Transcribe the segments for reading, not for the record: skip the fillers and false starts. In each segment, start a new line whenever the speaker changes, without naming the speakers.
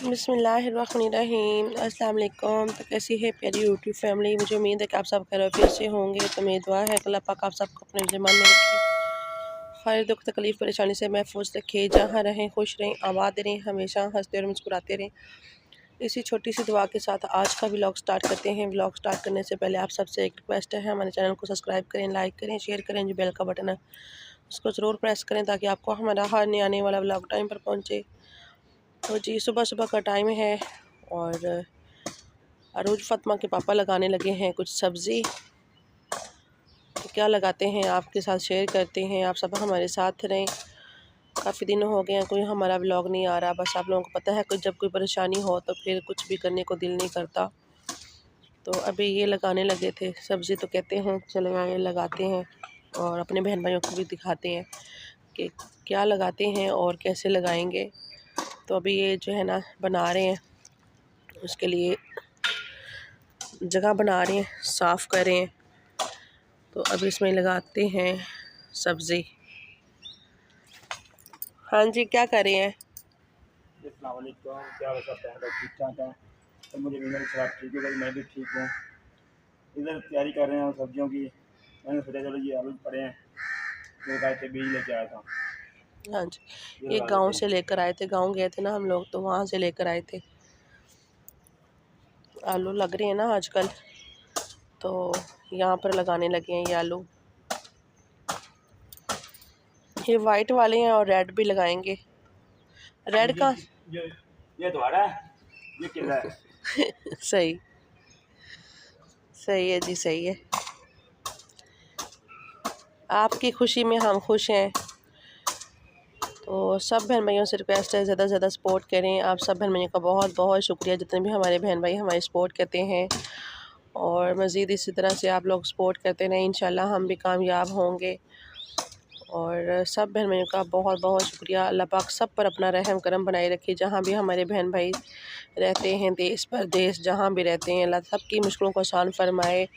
बिस्मिल्लाहिर्रहमानिर्रहीम। अस्सलाम वालेकुम। तो कैसी है प्यारी यूट्यूब फैमिली। मुझे उम्मीद है कि आप सब खैरियत से होंगे। तो मेरी दुआ है कि अल्लाह पाक आप सबको अपने ज़िम्मा में रखे, हर दुख तकलीफ़ परेशानी से महफूज रखे। जहाँ रहें खुश रहें, आबाद रहें, हमेशा हंसते और मुस्कुराते रहें। इसी छोटी सी दुआ के साथ आज का व्लॉग स्टार्ट करते हैं। व्लॉग स्टार्ट करने से पहले आप सबसे एक रिक्वेस्ट है, हमारे चैनल को सब्सक्राइब करें, लाइक करें, शेयर करें। जो बेल का बटन है उसको ज़रूर प्रेस करें ताकि आपको हमारा हर नया आने वाला व्लॉग टाइम पर पहुँचे। तो जी सुबह सुबह का टाइम है और अरूज फ़ातिमा के पापा लगाने लगे हैं कुछ सब्ज़ी। तो क्या लगाते हैं आपके साथ शेयर करते हैं, आप सब हमारे साथ रहें। काफ़ी दिन हो गए हैं कोई हमारा व्लॉग नहीं आ रहा। बस आप लोगों को पता है कि जब कोई परेशानी हो तो फिर कुछ भी करने को दिल नहीं करता। तो अभी ये लगाने लगे थे सब्ज़ी, तो कहते हैं चले आए लगाते हैं और अपने बहन भाइयों को भी दिखाते हैं कि क्या लगाते हैं और कैसे लगाएंगे। तो अभी ये जो है ना बना रहे हैं, उसके लिए जगह बना रहे हैं, साफ़ कर रहे हैं। तो अब इसमें लगाते हैं सब्ज़ी। हाँ जी, क्या कर रहे हैं?
अस्सलाम वालेकुम। क्या वैसा ठीक ठाक है? तो मुझे भी मेरी खराब ठीक है भाई, मैं भी ठीक हूँ। इधर तैयारी कर रहे हैं सब्जियों की। मैंने सोचा चलो ये आलू पड़े हैं, मेरे गाय से बीज लेके आया था,
हाँ जी,
ये
ये
लगा
गांव
लेते हैं।
से लेकर आए थे। गांव गए थे ना हम लोग, तो वहाँ से लेकर आए थे। आलू लग रहे हैं ना आजकल, तो यहाँ पर लगाने लगे हैं ये आलू। ये वाइट वाले हैं और रेड भी लगाएंगे। रेड का
ये ये तुम्हारा है, ये किधर है?
सही सही है जी, सही है। आपकी खुशी में हम खुश हैं। तो सब बहन भाइयों से रिक्वेस्ट है, ज़्यादा से ज़्यादा सपोर्ट करें। आप सब बहन भाइयों का बहुत बहुत शुक्रिया, जितने भी हमारे बहन भाई हमारे सपोर्ट करते हैं। और मज़ीद इसी तरह से आप लोग सपोर्ट करते रहें, इंशाल्लाह हम भी कामयाब होंगे। और सब बहन भाइयों का बहुत बहुत शुक्रिया। अल्लाह पाक सब पर अपना रहम करम बनाए रखे। जहाँ भी हमारे बहन भाई रहते हैं, देश परदेश जहाँ भी रहते हैं, अल्लाह सब की मुश्किलों को आसान फरमाए।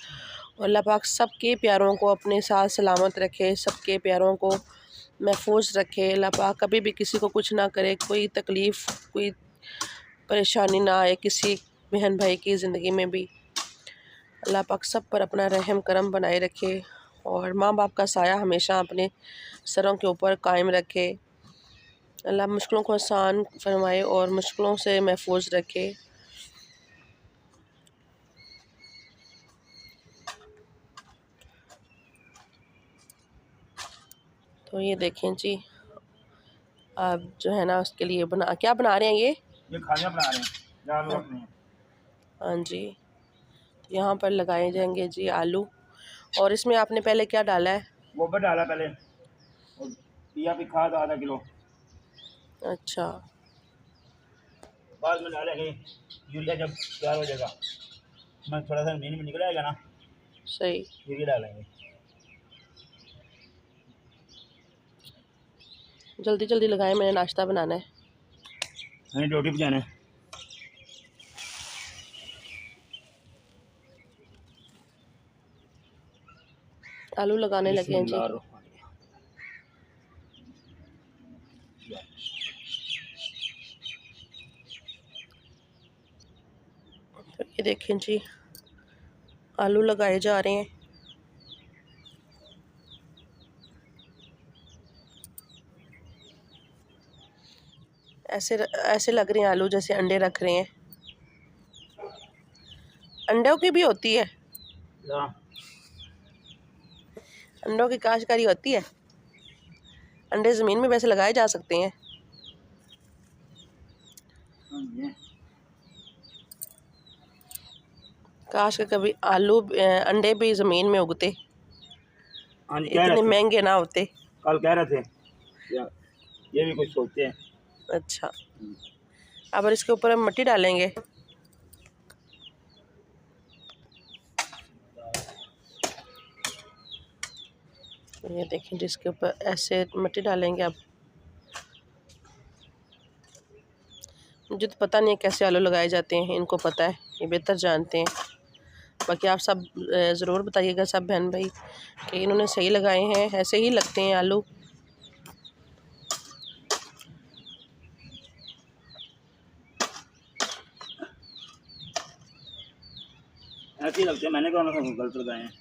और अल्लाह पाक सबके प्यारों को अपने साथ सलामत रखे, सबके प्यारों को महफूज रखे। अल्लाह पाक कभी भी किसी को कुछ ना करे, कोई तकलीफ़ कोई परेशानी ना आए किसी बहन भाई की ज़िंदगी में भी। अल्लाह पाक सब पर अपना रहम करम बनाए रखे और माँ बाप का साया हमेशा अपने सरों के ऊपर कायम रखे। अल्लाह मुश्किलों को आसान फरमाए और मुश्किलों से महफूज रखे। तो ये देखें जी, आप जो है ना उसके लिए क्या बना रहे हैं
ये खालियाँ बना रहे हैं, या आलू
हाँ,
रखने हैं।
हाँ जी। तो यहाँ पर लगाए जाएंगे जी आलू। और इसमें आपने पहले क्या डाला है?
गोबर डाला पहले और पिया भी खाद आधा किलो,
अच्छा
बाद में डालेंगे यूरिया जब तैयार हो जाएगा। मैं थोड़ा सा ज़मीन में निकल आएगा ना,
सही।
यूरिया डालेंगे।
जल्दी जल्दी लगाए, मैंने नाश्ता बनाना है।
हमें रोटी भी जाना है।
आलू लगाने लगे हैं जी।
बिस्मिल्लाहिर्रहमानिर्रहीम।
तो ये देखें जी, आलू लगाए जा रहे हैं। ऐसे ऐसे लग रहे हैं आलू जैसे अंडे रख रहे हैं। अंडों की भी होती है, अंडों की काश्तकारी होती है। अंडे ज़मीन में वैसे लगाए जा सकते हैं। काश के कभी आलू अंडे भी ज़मीन में उगते,
हाँ जी, कह रहे
इतने
थे,
महंगे ना होते।
कल कह रहे थे ये भी कुछ सोचते हैं।
अच्छा, अब इसके ऊपर हम मिट्टी डालेंगे। ये देखें जिसके ऊपर ऐसे मिट्टी डालेंगे। अब मुझे तो पता नहीं है कैसे आलू लगाए जाते हैं, इनको पता है, ये बेहतर जानते हैं। बाकी आप सब ज़रूर बताइएगा सब बहन भाई कि इन्होंने सही लगाए हैं, ऐसे ही लगते हैं आलू।
ऐसे ही लगते हैं, मैंने कहा सब गलत लगाए हैं।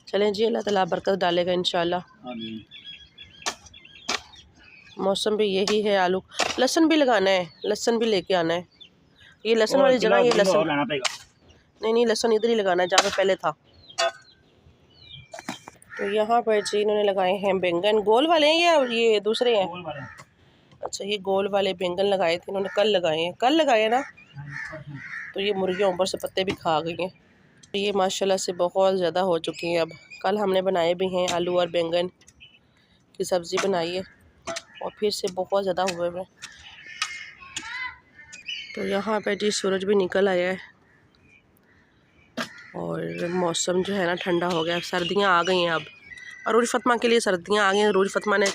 चलें जी, अल्लाह ताला बरकत डालेगा इंशाल्लाह।
आमीन।
मौसम भी यही है। आलू लहसुन भी लगाना है, लहसुन भी लेके आना है। ये लहसुन
और
वाली जगह, ये
किलो
लहसुन
और लाना पड़ेगा।
नहीं लहसुन इधर ही लगाना है जहाँ पे पहले था। तो यहाँ पर जी इन्होंने लगाए हैं बैंगन। गोल वाले हैं या ये दूसरे हैं?
गोल वाले।
अच्छा, ये गोल वाले बैंगन लगाए थे इन्होंने, कल लगाए हैं, कल लगाए ना। तो ये मुर्गियाँ ऊपर से पत्ते भी खा गई हैं। तो ये माशाल्लाह से बहुत ज़्यादा हो चुकी हैं अब। कल हमने बनाए भी हैं, आलू और बैंगन की सब्ज़ी बनाई है और फिर से बहुत ज़्यादा हुए हैं। तो यहाँ पे जी सूरज भी निकल आया है और मौसम जो है ना ठंडा हो गया। सर्दियाँ आ गई हैं अब। अरूज फतमा के लिए सर्दियाँ आ गई हैं। अरूज फतमा ने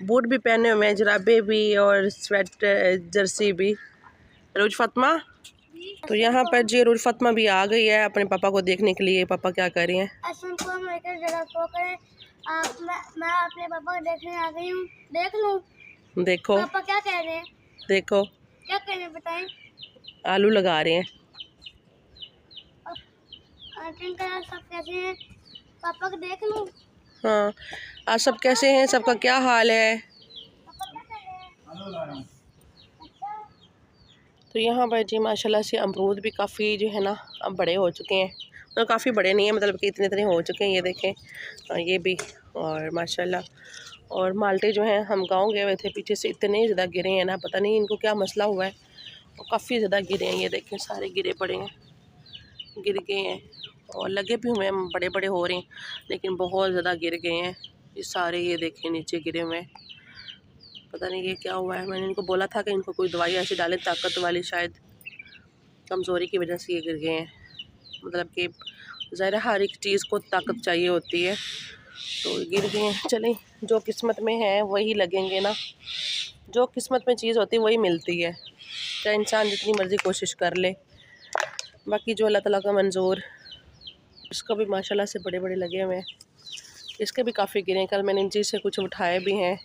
बूट भी पहने हुए हैं, जराबे भी और स्वेटर जर्सी भी। अरूज फतमा, तो यहाँ पर जी अरूज फतमा भी आ गई है अपने पापा को देखने के लिए। पापा क्या कर रहे हैं?
मैं अपने पापा को देखने आ गई हूँ। देख लूँ
देखो
पापा क्या कह रहे हैं।
देखो
क्या कह रहे हैं बताएं।
आलू लगा रहे हैं।
सब कैसे हैं पापा को देख लूँ।
हाँ, आज सब कैसे हैं? सबका क्या हाल है?
पापा क्या कर रहे हैं।
तो यहाँ पर जी माशाल्लाह से अमरूद भी काफ़ी जो है ना अब बड़े हो चुके हैं। तो काफ़ी बड़े नहीं हैं, मतलब कि इतने इतने हो चुके हैं। ये देखें, ये भी, और माशाल्लाह। और माल्टे जो हैं, हम गांव गए हुए थे, पीछे से इतने ज़्यादा गिरे हैं ना, पता नहीं इनको क्या मसला हुआ है, और काफ़ी ज़्यादा गिरे हैं। ये देखें, सारे गिरे पड़े हैं, गिर गए हैं और लगे भी हुए हैं, बड़े बड़े हो रहे हैं, लेकिन बहुत ज़्यादा गिर गए हैं ये सारे। ये देखें नीचे गिरे हुए हैं, पता नहीं ये क्या हुआ है। मैंने इनको बोला था कि इनको कोई दवाई ऐसी डालें ताकत वाली, शायद कमज़ोरी की वजह से ये गिर गए हैं। मतलब कि ज़ाहिर हर एक चीज़ को ताकत चाहिए होती है, तो गिर गए हैं। चलें, जो किस्मत में है वही लगेंगे ना। जो किस्मत में चीज़ होती है वही मिलती है, चाहे इंसान जितनी मर्ज़ी कोशिश कर ले। बाकी जो अल्लाह ताला का मंजूर, इसको भी माशाल्लाह से बड़े बड़े लगे हुए हैं। इसके भी काफ़ी गिरे हैं। कल मैंने इन चीज़ से कुछ उठाए भी हैं।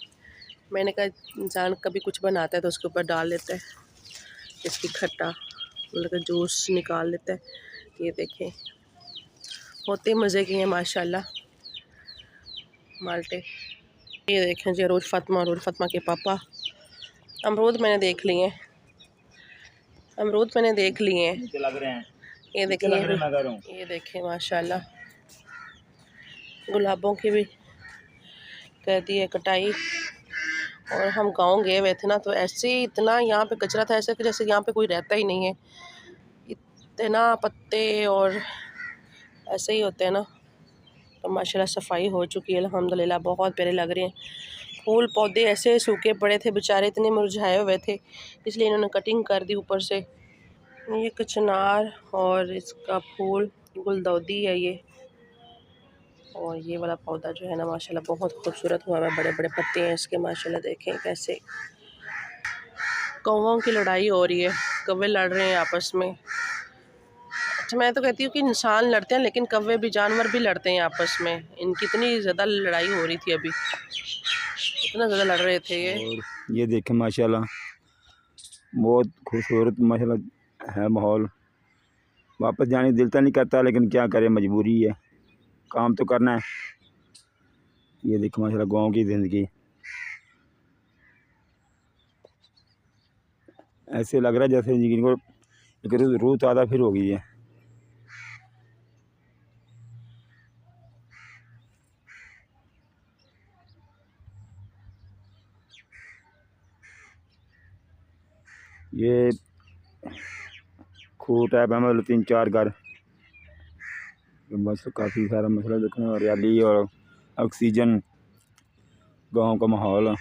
मैंने कहा इंसान कभी कुछ बनाता है तो उसके ऊपर डाल लेता है इसकी खट्टा, मतलब कि जूस निकाल लेता है। ये देखें, होते मज़े की हैं माशाल्लाह माल्टे। ये देखें जी अरूज फतमा के पापा। अमरूद मैंने देख लिए हैं, अमरूद मैंने देख लिए हैं।
नीचे लग रहे हैं,
ये देखें,
लग रहे हैं, मैं कह रहा हूँ।
ये देखें माशाल्लाह, गुलाबों की भी कर दी है कटाई। और हम गांव गए हुए थे ना, तो ऐसे ही इतना यहाँ पे कचरा था, ऐसे कि जैसे यहाँ पे कोई रहता ही नहीं है। इतना पत्ते और ऐसे ही होते हैं ना। तो माशाल्लाह सफाई हो चुकी है अल्हम्दुलिल्लाह, बहुत प्यारे लग रहे हैं। फूल पौधे ऐसे सूखे पड़े थे बेचारे, इतने मुरझाए हुए थे, इसलिए इन्होंने कटिंग कर दी ऊपर से। ये कचनार और इसका फूल गुलदौदी है ये। और ये वाला पौधा जो है ना माशाल्लाह बहुत खूबसूरत हुआ है, बड़े बड़े पत्ते हैं इसके माशाल्लाह। देखें कैसे कौवों की लड़ाई हो रही है, कौवे लड़ रहे हैं आपस में। अच्छा, मैं तो कहती हूँ कि इंसान लड़ते हैं, लेकिन कौवे भी, जानवर भी लड़ते हैं आपस में। इनकी इतनी ज़्यादा लड़ाई हो रही थी अभी, इतना ज़्यादा लड़ रहे थे ये।
और ये देखें माशाल्लाह बहुत खूबसूरत माशाल्लाह है माहौल। वापस जाने का दिल तो नहीं करता, लेकिन क्या करें, मजबूरी है, काम तो करना है। ये देखो माशाल्लाह गाँव की ज़िंदगी, ऐसे लग रहा है जैसे जिंदगी को एक रूह ताज़ा फिर हो गई है। ये खूह टाइप है, मतलब 3-4 घर, बस काफ़ी सारा मसला देखने, हरियाली और ऑक्सीजन, गांव का माहौल।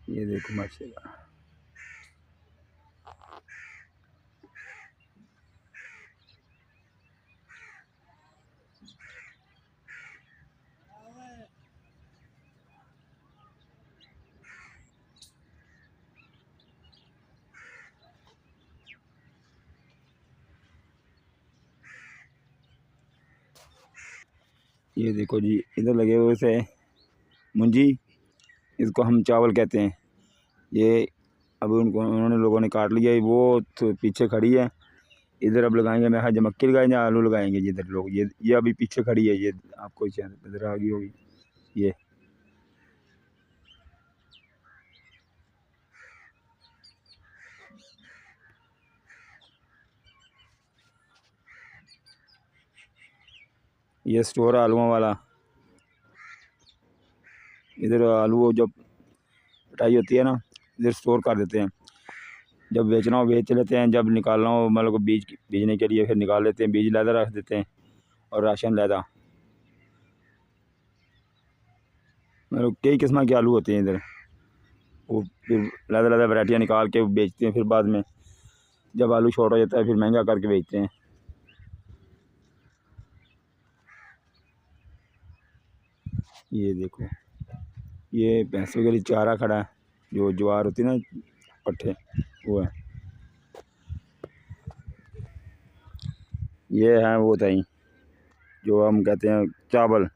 ये देखो माशाल्लाह। ये देखो जी, इधर लगे हुए थे मुंजी, इसको हम चावल कहते हैं। ये अब उन्होंने लोगों ने काट लिया है, वो तो पीछे खड़ी है। इधर अब लगाएंगे, मैं हाँ मक्की लगाएंगे, आलू लगाएंगे। इधर लोग ये अभी पीछे खड़ी है, ये आपको इधर आ गई होगी ये। ये स्टोर है आलूओं वाला। इधर आलू जब कटाई होती है ना, इधर स्टोर कर देते हैं। जब बेचना हो बेच लेते हैं, जब निकालना हो मतलब बीजने के लिए फिर निकाल लेते हैं। बीज लहदा रख देते हैं और राशन लहदा, मतलब कई किस्म के आलू होते हैं इधर। वो फिर लहदा लहदा वैरायटियाँ निकाल के बेचते हैं। फिर बाद में जब आलू शॉर्ट हो जाता है फिर महंगा करके बेचते हैं। ये देखो, ये भैंसों के लिए चारा खड़ा है, जो ज्वार होती है ना पट्ठे, वो है। ये है वो ताई जो हम कहते हैं चावल।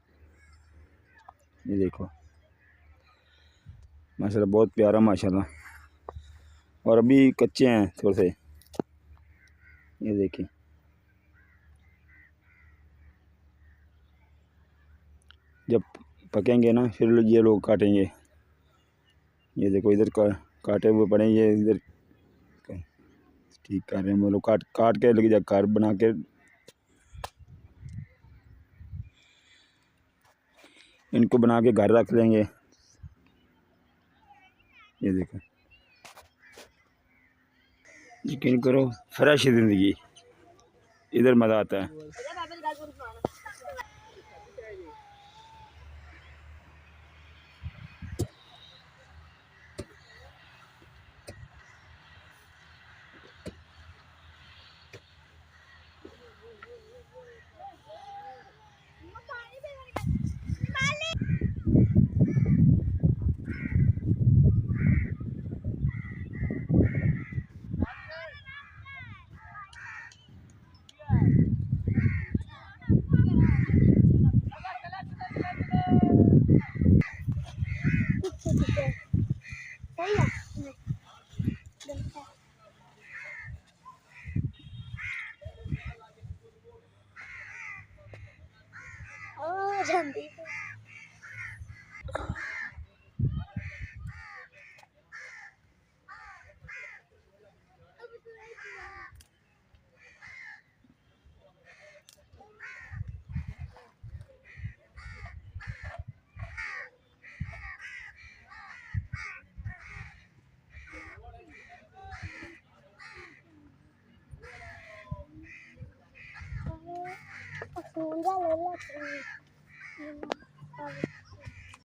ये देखो माशाल्लाह, बहुत प्यारा माशाल्लाह। और अभी कच्चे हैं थोड़े से, ये देखिए। जब पकेंगे ना फिर ये लोग काटेंगे। ये देखो इधर काटे हुए पड़े, ये इधर ठीक कर रहे हैं वो लोग। काट काट के लेके जा, घर बना के इनको बना के घर रख लेंगे। ये देखो, यकीन करो फ्रेश ज़िंदगी, इधर मज़ा आता है।
सही है। ओ जल्दी Aku enggak lelah.